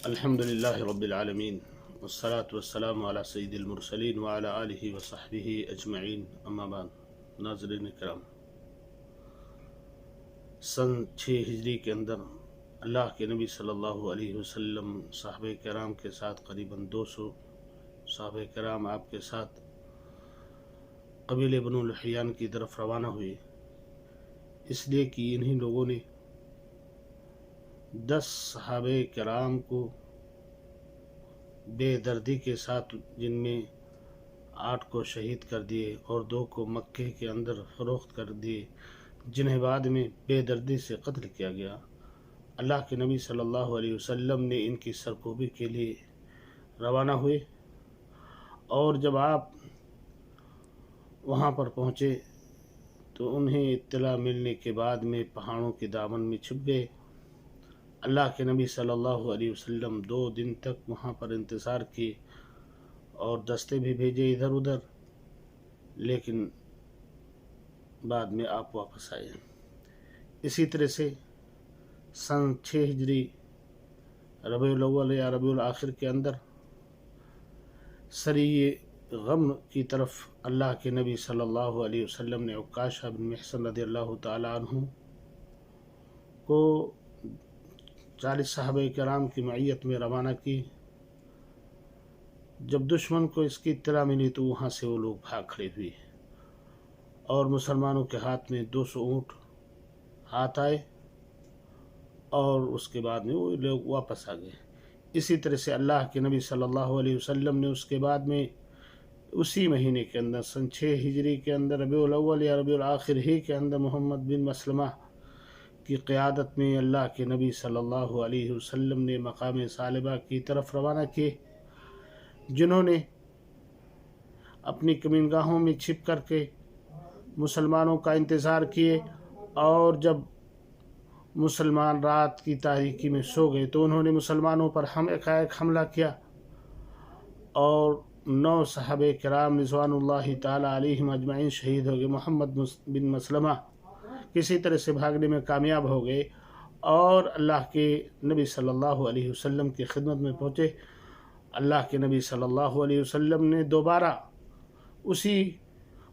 الحمد للہ رب العالمین والصلاة والسلام علی سید المرسلین وعلی آلہ وصحبہ اجمعین، اما بعد۔ ناظرین کرام، سن 6 ہجری کے اندر اللہ کے نبی صلی اللہ علیہ وسلم صحابہ کرام کے ساتھ قریباً 200 صحابہ کرام آپ کے ساتھ قبیلہ بنو لحیان کی طرف روانہ ہوئے، اس لیے کہ انہی لوگوں نے 10 صحابہ کرام کو بے دردی کے ساتھ، جن میں 8 کو شہید کر دیے اور 2 کو مکے کے اندر فروخت کر دیے، جنہیں بعد میں بے دردی سے قتل کیا گیا۔ اللہ کے نبی صلی اللہ علیہ وسلم نے ان کی سرکوبی کے لیے روانہ ہوئے، اور جب آپ وہاں پر پہنچے تو انہیں اطلاع ملنے کے بعد میں پہاڑوں کے دامن میں چھپ گئے۔ اللہ کے نبی صلی اللہ علیہ وسلم 2 دن تک وہاں پر انتظار کیے اور دستے بھی بھیجے ادھر ادھر، لیکن بعد میں آپ واپس آئے۔ اسی طرح سے سن 6 ہجری ربیع الاول یا ربیع الاخر کے اندر سری غم کی طرف اللہ کے نبی صلی اللہ علیہ وسلم نے عکاشہ بن محصن رضی اللہ تعالی عنہ کو 40 صحابہ کرام کی معیت میں روانہ کی۔ جب دشمن کو اس کی اطلاع ملی تو وہاں سے وہ لوگ بھاگ کھڑے ہوئے، اور مسلمانوں کے ہاتھ میں 200 اونٹ ہاتھ آئے، اور اس کے بعد میں وہ لوگ واپس آ گئے۔ اسی طرح سے اللہ کے نبی صلی اللہ علیہ وسلم نے اس کے بعد میں اسی مہینے کے اندر سن 6 ہجری کے اندر ربیع الاول یا ربیع الاخر ہی کے اندر محمد بن مسلمہ کی قیادت میں اللہ کے نبی صلی اللہ علیہ وسلم نے مقام ثعلبہ کی طرف روانہ کیے، جنہوں نے اپنی کمینگاہوں میں چھپ کر کے مسلمانوں کا انتظار کیے، اور جب مسلمان رات کی تاریکی میں سو گئے تو انہوں نے مسلمانوں پر ایک حملہ کیا، اور 9 صحابہ کرام رضوان اللہ تعالی علیہم اجمعین شہید ہو گئے۔ محمد بن مسلمہ کسی طرح سے بھاگنے میں کامیاب ہو گئے اور اللہ کے نبی صلی اللہ علیہ وسلم کی خدمت میں پہنچے۔ اللہ کے نبی صلی اللہ علیہ وسلم نے دوبارہ اسی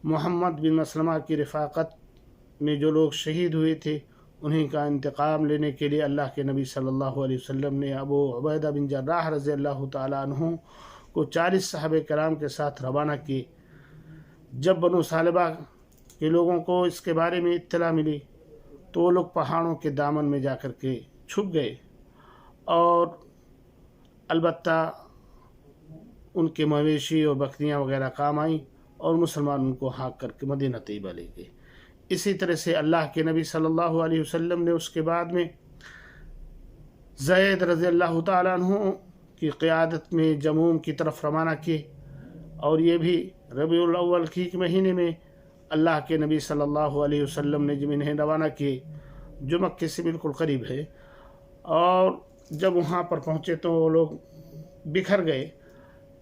محمد بن مسلمہ کی رفاقت میں جو لوگ شہید ہوئے تھے انہیں کا انتقام لینے کے لیے اللہ کے نبی صلی اللہ علیہ وسلم نے ابو عبیدہ بن جراح رضی اللہ تعالی عنہ کو 40 صحابہ کرام کے ساتھ روانہ کیے۔ جب بنو ثعلبہ کے لوگوں کو اس کے بارے میں اطلاع ملی تو وہ لوگ پہاڑوں کے دامن میں جا کر کے چھپ گئے، اور البتہ ان کے مویشی اور بکریاں وغیرہ کام آئیں، اور مسلمان ان کو ہانک کر کے مدینہ طیبہ لے گئے۔ اسی طرح سے اللہ کے نبی صلی اللہ علیہ وسلم نے اس کے بعد میں زید رضی اللہ تعالی عنہ کی قیادت میں جموم کی طرف روانہ کیے، اور یہ بھی ربیع الاول کی مہینے میں اللہ کے نبی صلی اللہ علیہ وسلم نے جب انہیں روانہ کیے، جو مکے سے بالکل قریب ہے۔ اور جب وہاں پر پہنچے تو وہ لوگ بکھر گئے۔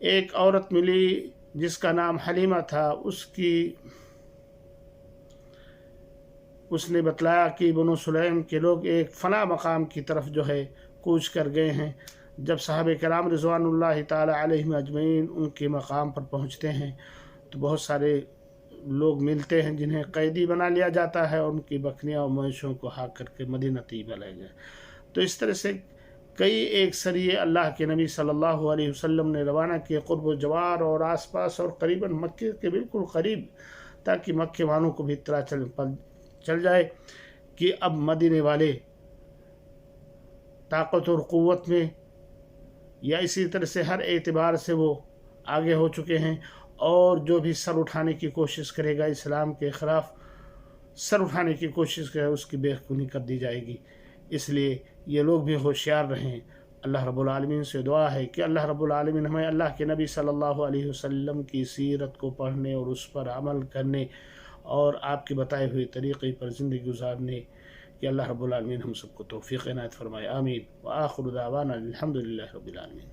ایک عورت ملی جس کا نام حلیمہ تھا، اس نے بتلایا کہ بنو سلیم کے لوگ ایک فلاں مقام کی طرف جو ہے کوچ کر گئے ہیں۔ جب صحابہ کرام رضوان اللہ تعالی علیہم اجمعین ان کے مقام پر پہنچتے ہیں تو بہت سارے لوگ ملتے ہیں جنہیں قیدی بنا لیا جاتا ہے، اور ان کی بکریاں اور مویشوں کو ہانک کر کے مدینہ طیبہ لے گئے۔ تو اس طرح سے کئی ایک سریے اللہ کے نبی صلی اللہ علیہ وسلم نے روانہ کیے قرب و جوار اور آس پاس، اور قریباً مکے کے بالکل قریب، تاکہ مکے والوں کو بھی اطلاع چل جائے کہ اب مدینے والے طاقت اور قوت میں یا اسی طرح سے ہر اعتبار سے وہ آگے ہو چکے ہیں، اور جو بھی سر اٹھانے کی کوشش کرے گا اسلام کے خلاف، سر اٹھانے کی کوشش کرے اس کی بے خونی کر دی جائے گی۔ اس لیے یہ لوگ بھی ہوشیار رہیں۔ اللہ رب العالمین سے دعا ہے کہ اللہ رب العالمین ہمیں اللہ کے نبی صلی اللہ علیہ وسلم کی سیرت کو پڑھنے اور اس پر عمل کرنے اور آپ کے بتائے ہوئے طریقے پر زندگی گزارنے کہ اللہ رب العالمین ہم سب کو توفیق عنایت فرمائے۔ آمین۔ وآخر دعوانا الحمد للہ رب العالمین۔